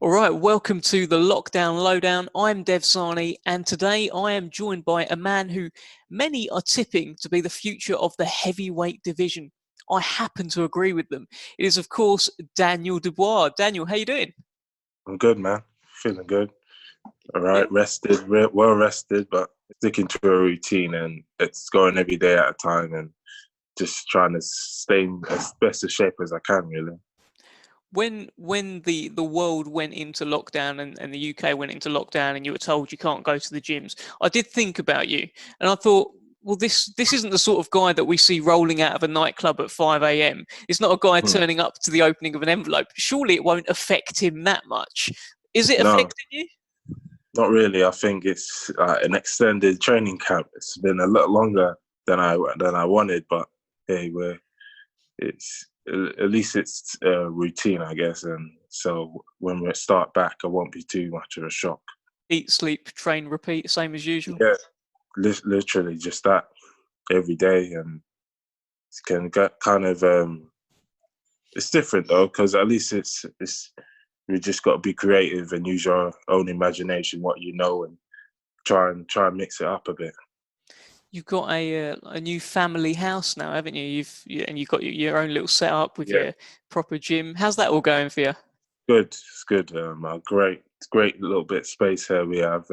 All right, welcome to the Lockdown Lowdown. I'm Dev Sahni, and today I am joined by a man who many are tipping to be the future of the heavyweight division. I happen to agree with them. It is, of course, Daniel Dubois. Daniel, how you doing? I'm good, man. Feeling good. All Yeah. right, rested, well rested, but sticking to a routine and it's going every day at a time and just trying to stay in as best of shape as I can, really. When the world went into lockdown and the UK went into lockdown and you were told you can't go to the gyms, I did think about you and I thought, well, this isn't the sort of guy that we see rolling out of a nightclub at 5 a.m. It's not a guy Hmm. turning up to the opening of an envelope. Surely it won't affect him that much. Is it No, affecting you? not really. I think it's an extended training camp. It's been a lot longer than I wanted, but hey, it's at least it's a routine, I guess. And so when we start back, it won't be too much of a shock. Eat, sleep, train, repeat, same as usual. Yeah, literally just that every day, and it can get kind of it's different though, because at least it's you just got to be creative and use your own imagination, what you know, and try and mix it up a bit. You've got a new family house now, haven't you? And you've got your own little setup with Yeah, your proper gym. How's that all going for you? good. It's good. Great little bit of space here. We have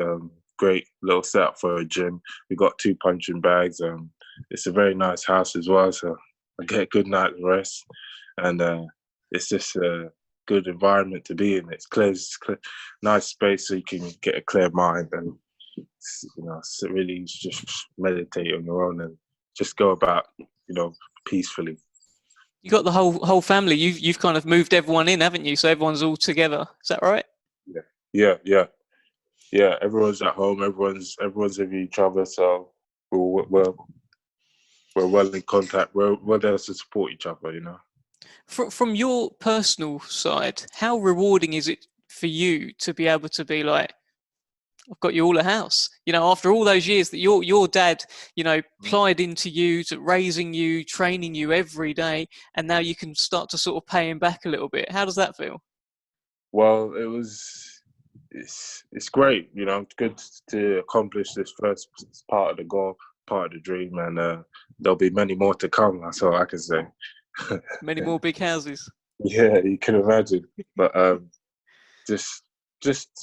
great little setup for a gym. We got two punching bags. It's a very nice house as well, so I get a good night's rest, and it's just a good environment to be in. It's clear, nice space so you can get a clear mind and really just meditate on your own and just go about peacefully. You got the whole family. You've kind of moved everyone in, haven't you? So everyone's all together. Is that right? Yeah, yeah. Everyone's at home. Everyone's with each other. So we're well in contact. We're there to support each other. From your personal side, how rewarding is it for you to be able to be like, I've got you all a house. After all those years that your dad, plied into you, to raising you, training you every day, and now you can start to sort of pay him back a little bit. How does that feel? Well, it's great. It's good to accomplish this first part of the goal, part of the dream, and there'll be many more to come. That's all I can say. Many more big houses. Yeah, you can imagine. But just, just,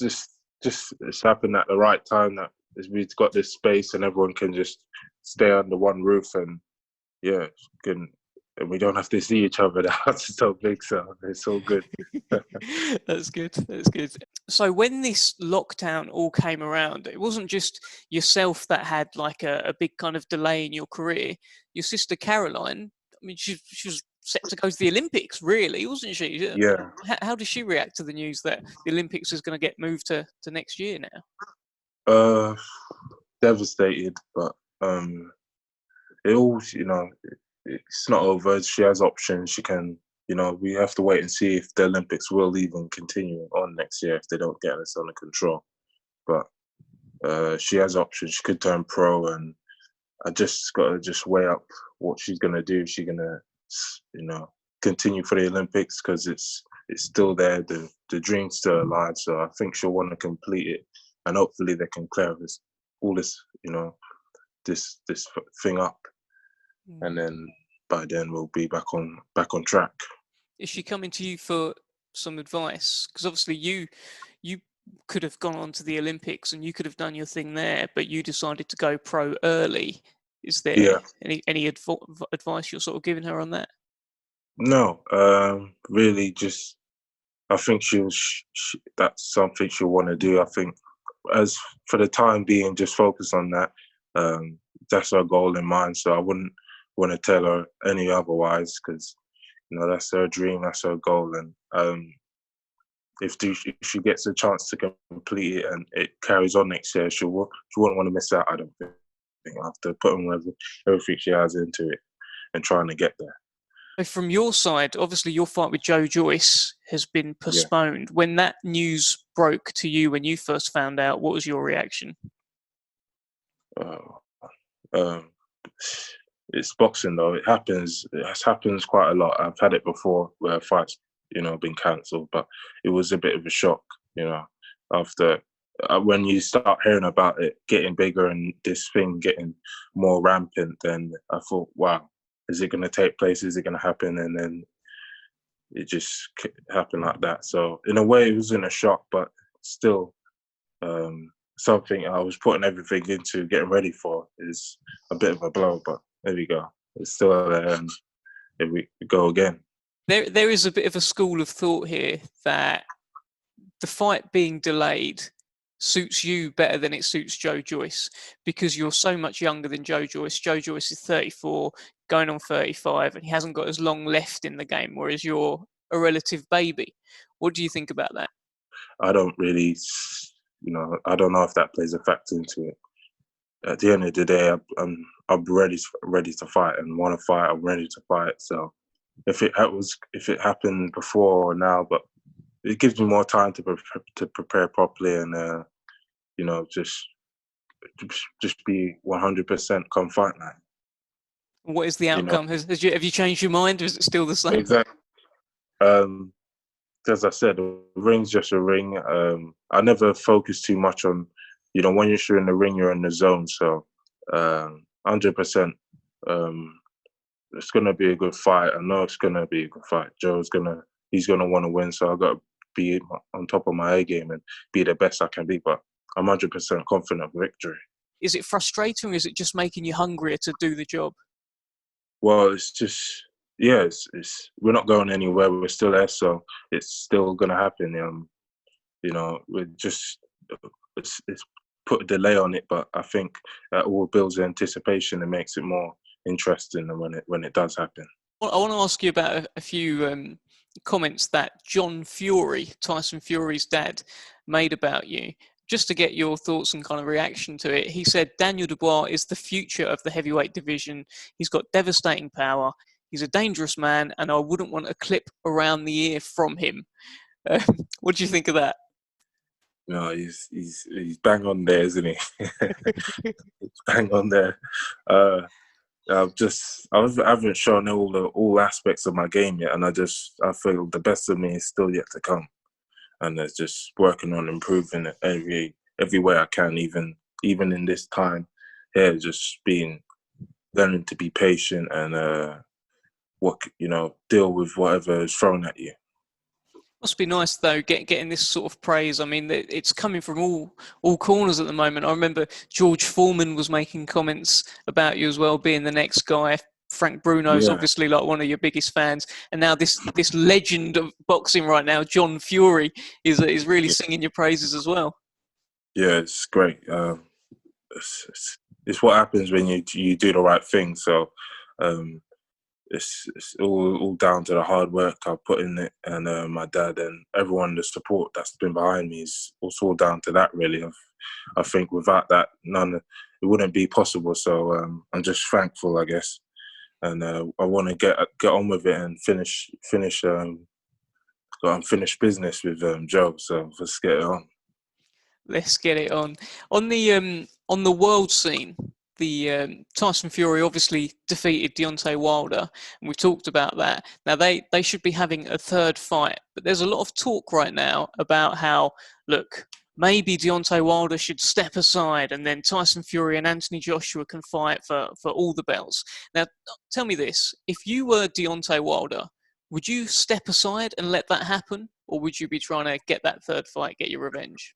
it's happened at the right time that we've got this space and everyone can just stay under one roof and and we don't have to see each other. The house is so big, so it's all good. That's good. That's good. So when this lockdown all came around, it wasn't just yourself that had like a big kind of delay in your career. Your sister Caroline, I mean, she was set to go to the Olympics, really, wasn't she? Yeah. How does she react to the news that the Olympics is going to get moved to next year now? Devastated, but it all, it's not over. She has options. She can, we have to wait and see if the Olympics will even continue on next year if they don't get this under control. But she has options. She could turn pro, and I just got to just weigh up what she's gonna do. She's gonna, continue for the Olympics because it's still there. The dream's still alive. So I think she'll want to complete it, and hopefully they can clear all this, this thing up, and then by then we'll be back on track. Is she coming to you for some advice? Because obviously you could have gone on to the Olympics and you could have done your thing there, but you decided to go pro early. Is there Yeah. any advice you're sort of giving her on that? No, really, just I think that's something she'll want to do. I think as for the time being, just focus on that. That's her goal in mind. So I wouldn't want to tell her any otherwise because that's her dream, that's her goal, and if she gets a chance to complete it and it carries on next year, she won't want to miss out. I don't think. I have to put in everything she has into it and trying to get there. So from your side, obviously your fight with Joe Joyce has been Yeah. postponed. When that news broke to you when you first found out, what was your reaction? Um, it's boxing though. It happens. It happens quite a lot. I've had it before where fights been cancelled. But it was a bit of a shock, after when you start hearing about it getting bigger and this thing getting more rampant. Then I thought, wow, is it going to take place? Is it going to happen? And then it just happened like that. So in a way, it wasn't a shock, but still something I was putting everything into getting ready for is a bit of a blow. But there we go. It's still there, and here we go again. There is a bit of a school of thought here that the fight being delayed suits you better than it suits Joe Joyce, because you're so much younger than Joe Joyce. Joe Joyce is 34, going on 35, and he hasn't got as long left in the game, whereas you're a relative baby. What do you think about that? I don't really, I don't know if that plays a factor into it. At the end of the day, I'm ready to fight and want to fight. I'm ready to fight. So if it happened before or now, but it gives me more time to prepare properly and just be 100% come fight night. What is the outcome? Have you changed your mind, or is it still the same? Exactly. As I said, the ring's just a ring. I never focus too much on, when you're in the ring, you're in the zone. So 100%, it's gonna be a good fight. I know it's gonna be a good fight. He's gonna want to win. So I got to be on top of my A game and be the best I can be. But I'm 100% confident of victory. Is it frustrating, or is it just making you hungrier to do the job? Well, it's just, we're not going anywhere. We're still there, so it's still gonna happen. We're just it's put a delay on it, but I think that all builds anticipation and makes it more interesting when it does happen. I want to ask you about a few comments that John Fury, Tyson Fury's dad, made about you. Just to get your thoughts and kind of reaction to it, he said Daniel Dubois is the future of the heavyweight division. He's got devastating power. He's a dangerous man, and I wouldn't want a clip around the ear from him. What do you think of that? No, he's bang on there, isn't he? He's bang on there. I haven't shown all aspects of my game yet, and I feel the best of me is still yet to come. And it's just working on improving it every way I can, even in this time here, just learning to be patient and deal with whatever is thrown at you. Must be nice though, getting this sort of praise. I mean, it's coming from all corners at the moment. I remember George Foreman was making comments about you as well, being the next guy. Frank Bruno's obviously like one of your biggest fans, and now this legend of boxing right now, John Fury, is really singing your praises as well. Yeah, it's great. It's what happens when you do the right thing. So it's all down to the hard work I put in it, and my dad and everyone, the support that's been behind me is also all down to that. Really, I think without that, it wouldn't be possible. So I'm just thankful, I guess. And I want to get on with it and finish unfinished business with Joe. So let's get it on. Let's get it on. On the world scene, the Tyson Fury obviously defeated Deontay Wilder, and we've talked about that. Now they should be having a third fight, but there's a lot of talk right now about how, look, maybe Deontay Wilder should step aside and then Tyson Fury and Anthony Joshua can fight for all the belts. Now, tell me this. If you were Deontay Wilder, would you step aside and let that happen? Or would you be trying to get that third fight, get your revenge?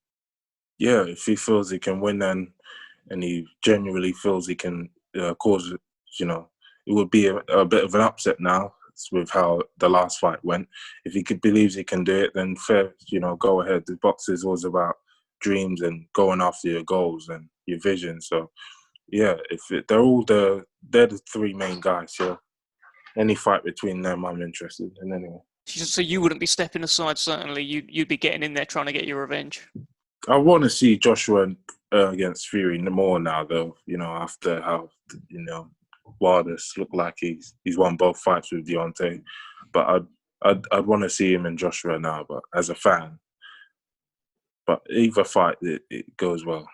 Yeah, if he feels he can win and he genuinely feels he can cause, it would be a bit of an upset now with how the last fight went. If he believes he can do it, then fair, go ahead. The boxing is always about dreams and going after your goals and your vision. So yeah, they're the three main guys. So any fight between them, I'm interested in anyway. So you wouldn't be stepping aside, certainly. You'd be getting in there trying to get your revenge. I want to see Joshua against Fury more now, though. After how Wilder's looked like he's won both fights with Deontay, but I'd want to see him and Joshua now. But as a fan, but either fight it goes well.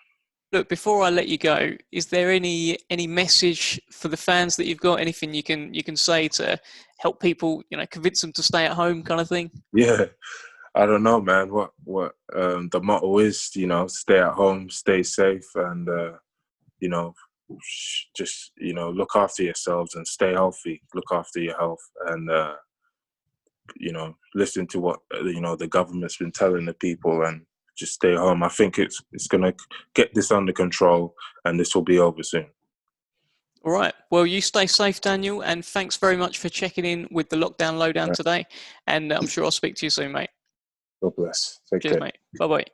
Look, before I let you go, is there any message for the fans that you've got? Anything you can say to help people, convince them to stay at home, kind of thing? Yeah, I don't know, man. What the motto is, stay at home, stay safe, and you know, just look after yourselves and stay healthy. Look after your health, and listen to what the government's been telling the people, and just stay home. I think it's gonna get this under control, and this will be over soon. All right. Well, you stay safe, Daniel, and thanks very much for checking in with the Lockdown Lowdown today. And I'm sure I'll speak to you soon, mate. God bless. Take Cheers, care. mate. Bye-bye.